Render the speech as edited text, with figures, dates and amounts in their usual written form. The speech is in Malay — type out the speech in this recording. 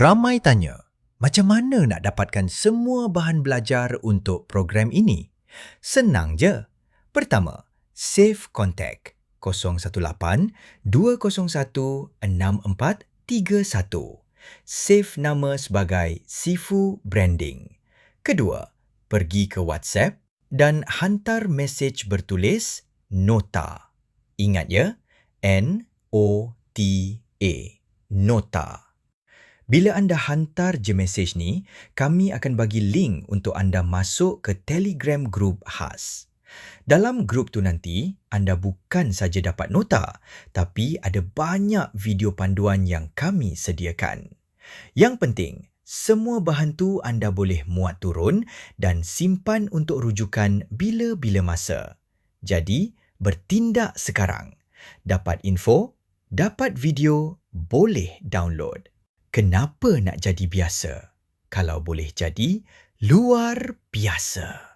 Ramai tanya, macam mana nak dapatkan semua bahan belajar untuk program ini? Senang je. Pertama, save contact 018-201-6431. Save nama sebagai Sifu Branding. Kedua, pergi ke WhatsApp dan hantar mesej bertulis nota. Ingat ya, N-O-T-A, nota. Bila anda hantar je mesej ni, kami akan bagi link untuk anda masuk ke Telegram group khas. Dalam grup tu nanti, anda bukan saja dapat nota, tapi ada banyak video panduan yang kami sediakan. Yang penting, semua bahan tu anda boleh muat turun dan simpan untuk rujukan bila-bila masa. Jadi, bertindak sekarang. Dapat info, dapat video, boleh download. Kenapa nak jadi biasa? Kalau boleh jadi luar biasa.